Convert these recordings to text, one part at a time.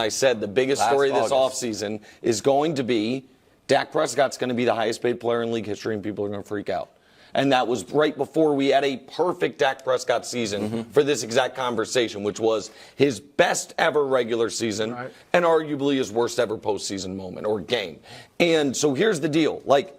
I said the biggest story this offseason is going to be Dak Prescott's going to be the highest paid player in league history, and people are going to freak out. And that was right before we had a perfect Dak Prescott season for this exact conversation, which was his best ever regular season and arguably his worst ever postseason moment or game. And so here's the deal. Like,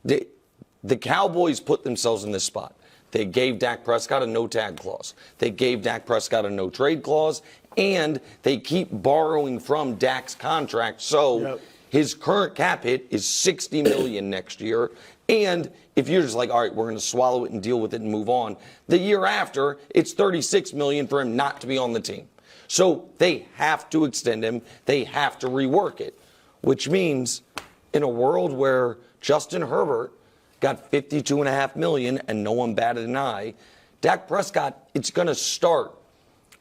the Cowboys put themselves in this spot. They gave Dak Prescott a no-tag clause. They gave Dak Prescott a no-trade clause. And they keep borrowing from Dak's contract. So his current cap hit is $60 million next year. And if you're just like, all right, we're going to swallow it and deal with it and move on, the year after, it's $36 million for him not to be on the team. So they have to extend him. They have to rework it, which means in a world where Justin Herbert got $52.5 million and no one batted an eye, Dak Prescott, it's going to start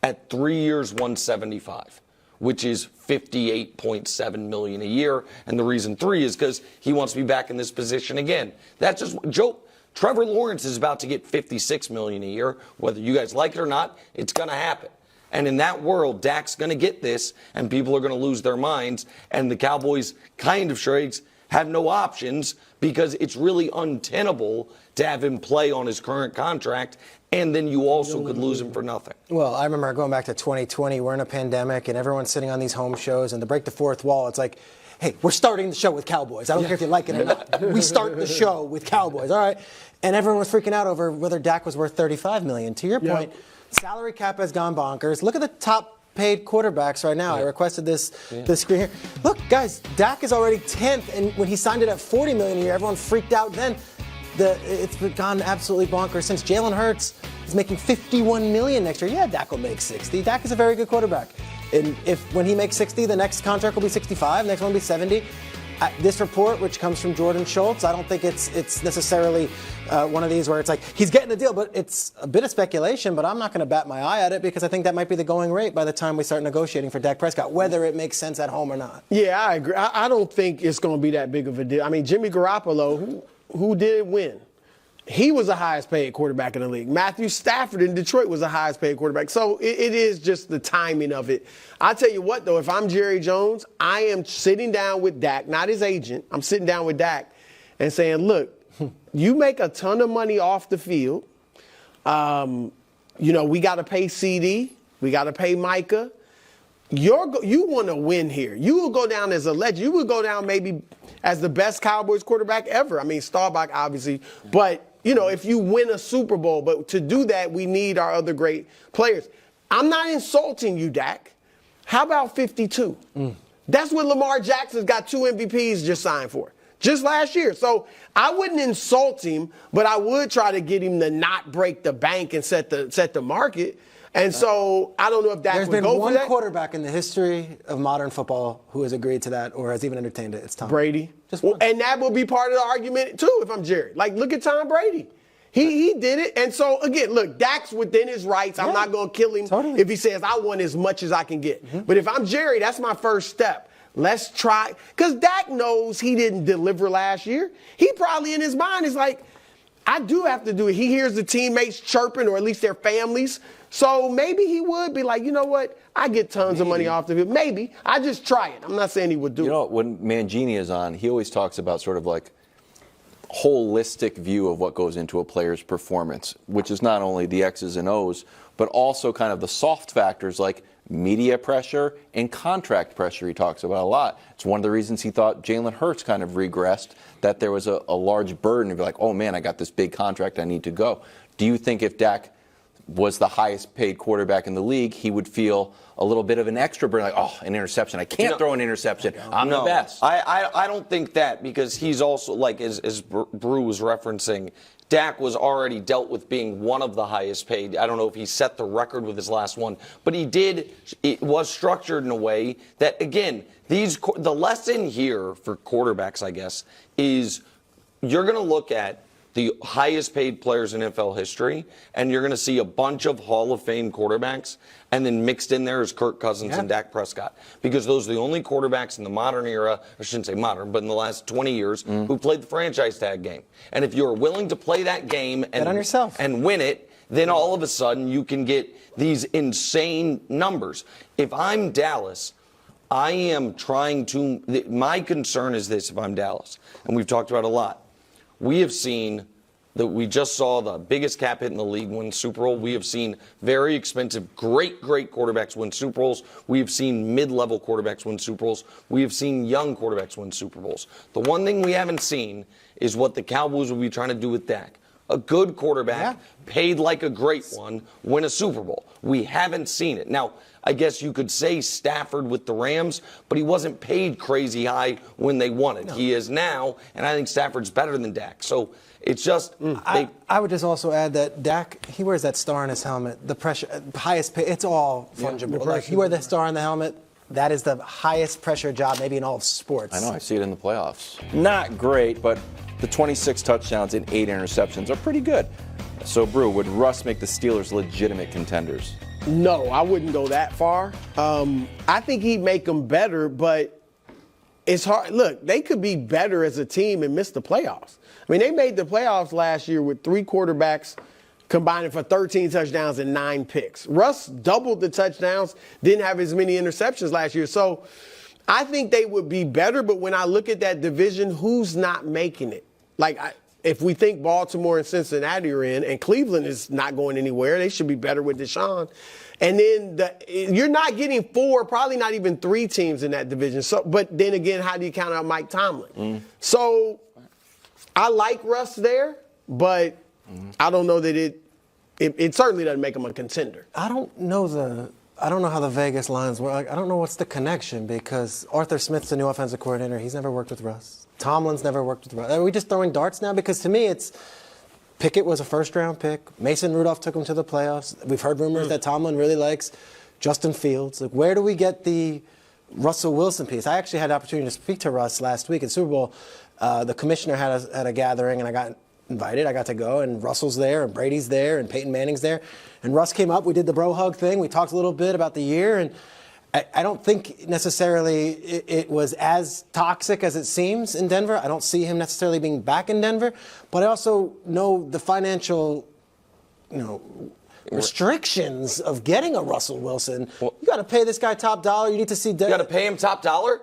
at 3 years, $175, which is $58.7 million a year. And the reason 3 is because he wants to be back in this position again. That's just Trevor Lawrence is about to get $56 million a year. Whether you guys like it or not, it's going to happen. And in that world, Dak's going to get this, and people are going to lose their minds. And the Cowboys kind of have no options because it's really untenable to have him play on his current contract, and then you also could lose him for nothing. Well, I remember going back to 2020, we're in a pandemic, and everyone's sitting on these home shows, and to break the fourth wall, it's like, hey, we're starting the show with Cowboys. I don't care if you like it or not. We start the show with Cowboys, all right? And everyone was freaking out over whether Dak was worth $35 million. To your point, salary cap has gone bonkers. Look at the top paid quarterbacks right now. I requested this screen here. Look, guys, Dak is already 10th, and when he signed it at $40 million a year, everyone freaked out then. It's gone absolutely bonkers since. Jalen Hurts is making $51 million next year. Yeah, Dak will make 60. Dak is a very good quarterback. And when he makes 60, the next contract will be 65, next one will be 70. This report, which comes from Jordan Schultz, I don't think it's necessarily one of these where it's like he's getting a deal, but it's a bit of speculation, but I'm not going to bat my eye at it because I think that might be the going rate by the time we start negotiating for Dak Prescott, whether it makes sense at home or not. Yeah, I agree. I don't think it's going to be that big of a deal. I mean, Jimmy Garoppolo, who did win? He was the highest paid quarterback in the league. Matthew Stafford in Detroit was the highest paid quarterback. So it is just the timing of it. I'll tell you what, though, if I'm Jerry Jones, I am sitting down with Dak, not his agent. I'm sitting down with Dak and saying, look, you make a ton of money off the field. We got to pay CD. We got to pay Micah. You want to win here. You will go down as a legend. You will go down maybe as the best Cowboys quarterback ever. I mean, Staubach, obviously. But, if you win a Super Bowl, but to do that, we need our other great players. I'm not insulting you, Dak. How about 52? That's what Lamar Jackson's got 2 MVPs just signed for, just last year. So I wouldn't insult him, but I would try to get him to not break the bank and set the market. And so I don't know if Dak would go for that. There's been one quarterback in the history of modern football who has agreed to that or has even entertained it. It's Tom Brady. Just one. And that will be part of the argument, too, if I'm Jerry. Like, look at Tom Brady. He did it. And so, again, look, Dak's within his rights. I'm not going to kill him if he says, I want as much as I can get. But if I'm Jerry, that's my first step. Let's try. Because Dak knows he didn't deliver last year. He probably in his mind is like, I do have to do it. He hears the teammates chirping, or at least their families. So maybe he would be like, you know what? I get tons of money off the field. Maybe. I just try it. I'm not saying he would do it. When Mangini is on, he always talks about sort of like holistic view of what goes into a player's performance, which is not only the X's and O's, but also kind of the soft factors like media pressure and contract pressure he talks about a lot. It's one of the reasons he thought Jalen Hurts kind of regressed, that there was a large burden of like, oh, man, I got this big contract, I need to go. Do you think if Dak was the highest paid quarterback in the league, he would feel a little bit of an extra burden, like, oh, an interception. I can't throw an interception. I'm the best. I don't think that, because he's also, like, as Brew was referencing, Dak was already dealt with being one of the highest paid. I don't know if he set the record with his last one, but he did. It was structured in a way that, again, the lesson here for quarterbacks, I guess, is you're going to look at the highest paid players in NFL history, and you're going to see a bunch of Hall of Fame quarterbacks, and then mixed in there is Kirk Cousins and Dak Prescott, because those are the only quarterbacks in the modern era, I shouldn't say modern, but in the last 20 years, who played the franchise tag game. And if you're willing to play that game and win it, then all of a sudden you can get these insane numbers. If I'm Dallas, I am trying to. My concern is this: if I'm Dallas, and we've talked about it a lot, we have seen that we just saw the biggest cap hit in the league win Super Bowl. We have seen very expensive, great quarterbacks win Super Bowls. We have seen mid-level quarterbacks win Super Bowls. We have seen young quarterbacks win Super Bowls. The one thing we haven't seen is what the Cowboys will be trying to do with Dak. A good quarterback, paid like a great one, win a Super Bowl. We haven't seen it. Now, I guess you could say Stafford with the Rams, but he wasn't paid crazy high when they won it. No. He is now, and I think Stafford's better than Dak. So it's just I would just also add that Dak, he wears that star on his helmet. The pressure, highest pay, it's all fungible. Like you wear the star on the helmet, that is the highest pressure job maybe in all of sports. I know, I see it in the playoffs. Not great, but the 26 touchdowns and 8 interceptions are pretty good. So, Brew, would Russ make the Steelers legitimate contenders? No, I wouldn't go that far. I think he'd make them better, but it's hard. Look, they could be better as a team and miss the playoffs. I mean, they made the playoffs last year with 3 quarterbacks combining for 13 touchdowns and 9 picks. Russ doubled the touchdowns, didn't have as many interceptions last year. So I think they would be better, but when I look at that division, who's not making it? Like, if we think Baltimore and Cincinnati are in, and Cleveland is not going anywhere, they should be better with Deshaun. And then you're not getting 4, probably not even 3 teams in that division. So, but then again, how do you count out Mike Tomlin? So I like Russ there, but I don't know that it certainly doesn't make him a contender. I don't know how the Vegas lines work. I don't know what's the connection because Arthur Smith's the new offensive coordinator. He's never worked with Russ. Tomlin's never worked with Russ. Are we just throwing darts now? Because to me, it's Pickett was a first-round pick. Mason Rudolph took him to the playoffs. We've heard rumors that Tomlin really likes Justin Fields. Like, where do we get the Russell Wilson piece? I actually had the opportunity to speak to Russ last week at Super Bowl. The commissioner had a gathering, and I got invited. I got to go, and Russell's there, and Brady's there, and Peyton Manning's there. And Russ came up. We did the bro hug thing. We talked a little bit about the year, and I don't think necessarily it was as toxic as it seems in Denver. I don't see him necessarily being back in Denver, but I also know the financial, restrictions of getting a Russell Wilson. You got to pay this guy top dollar. You need to see. You got to pay him top dollar?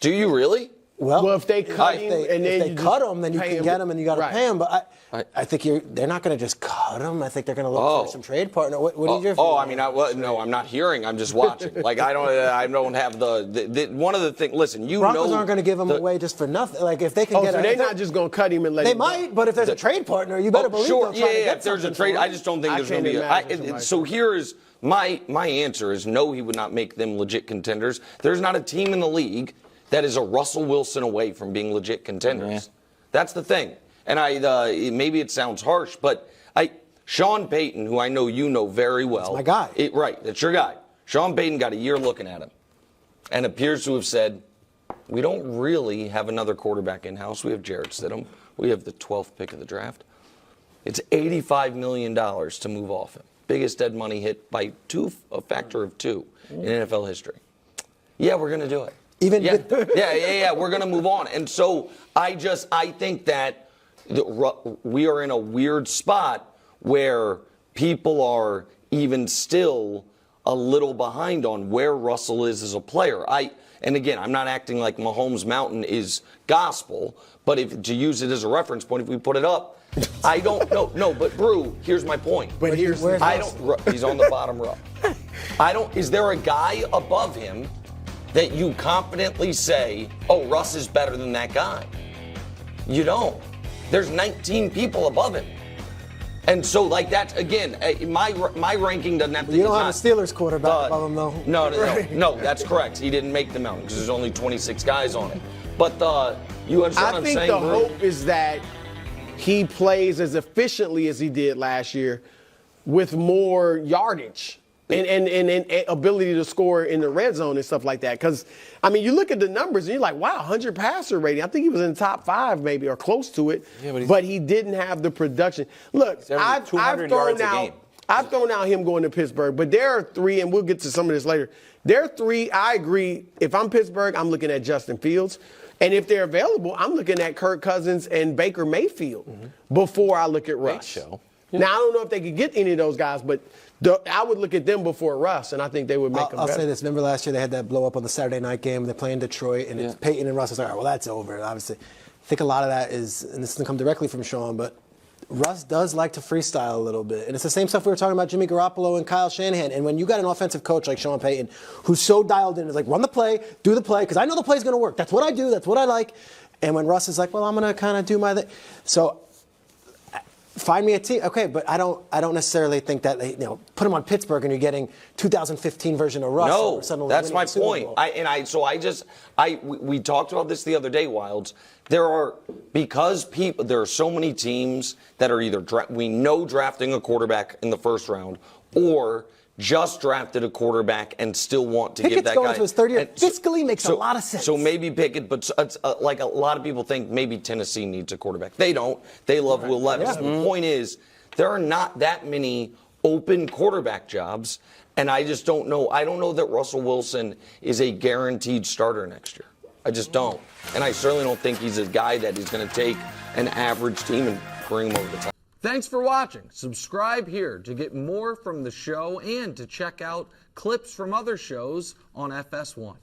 Do you really? Well, if they cut him, and then if they cut him, then you can get him and you got to pay him. But I think they're not going to just cut him. I think they're going to look for some trade partner. What is your? No, I'm not hearing. I'm just watching. Like I don't have the one of the things. Listen, Broncos aren't going to give him away just for nothing. Like if they can get, so they're not just going to cut him and let him. They might, but if there's a trade partner, you better believe. Sure, if there's a trade, I just don't think there's going to be. So here is my answer: is no, he would not make them legit contenders. There's not a team in the league that is a Russell Wilson away from being legit contenders. Yeah. That's the thing. And maybe it sounds harsh, but Sean Payton, who I know you know very well. That's my guy. Right, that's your guy. Sean Payton got a year looking at him and appears to have said, we don't really have another quarterback in-house. We have Jarrett Stidham. We have the 12th pick of the draft. It's $85 million to move off him. Biggest dead money hit by a factor of 2 in NFL history. Yeah, we're going to do it. We're going to move on. And so I think that we are in a weird spot where people are even still a little behind on where Russell is as a player. And again, I'm not acting like Mahomes Mountain is gospel, but to use it as a reference point, if we put it up, I don't know. No, but Brew, here's my point. But he's on the bottom row. Is there a guy above him that you confidently say, oh, Russ is better than that guy? You don't. There's 19 people above him. And so, that's, again, my ranking doesn't have to be. You don't have a Steelers quarterback above him, though. No, that's correct. He didn't make the mountain because there's only 26 guys on it. But you understand what I'm saying? I think the hope is that he plays as efficiently as he did last year with more yardage. And ability to score in the red zone and stuff like that. Because, you look at the numbers and you're like, wow, 100 passer rating. I think he was in the top 5 maybe or close to it. Yeah, but he didn't have the production. Look, I've thrown out him going to Pittsburgh. But there are 3, and we'll get to some of this later. There are 3, I agree. If I'm Pittsburgh, I'm looking at Justin Fields. And if they're available, I'm looking at Kirk Cousins and Baker Mayfield before I look at Russ. Now, I don't know if they could get any of those guys, but I would look at them before Russ, and I think they would make them I'll better. say this. Remember last year they had that blow up on the Saturday night game, and they play in Detroit, and it's Peyton and Russ. It's like, all right, well, that's over. Obviously, I think a lot of that is, and this doesn't come directly from Sean, but Russ does like to freestyle a little bit. And it's the same stuff we were talking about Jimmy Garoppolo and Kyle Shanahan. And when you got an offensive coach like Sean Payton, who's so dialed in, is like, run the play, do the play, because I know the play's going to work. That's what I do. That's what I like. And when Russ is like, well, I'm going to kind of do my thing. So find me a team. Okay, but I don't necessarily think that, put him on Pittsburgh and you're getting 2015 version of Russ. No, suddenly that's my winning the Super point. Bowl. We talked about this the other day, Wildes. There are so many teams that are either drafting a quarterback in the first round or just drafted a quarterback and still want to give that guy. Pickett's going to his third year. Fiscally makes a lot of sense. So maybe Pickett, but it's, like a lot of people think maybe Tennessee needs a quarterback. They don't. They love Will Levis. Yeah. The point is, there are not that many open quarterback jobs, and I just don't know. I don't know that Russell Wilson is a guaranteed starter next year. I just don't. And I certainly don't think he's a guy that is going to take an average team and bring them over the top. Thanks for watching. Subscribe here to get more from the show and to check out clips from other shows on FS1.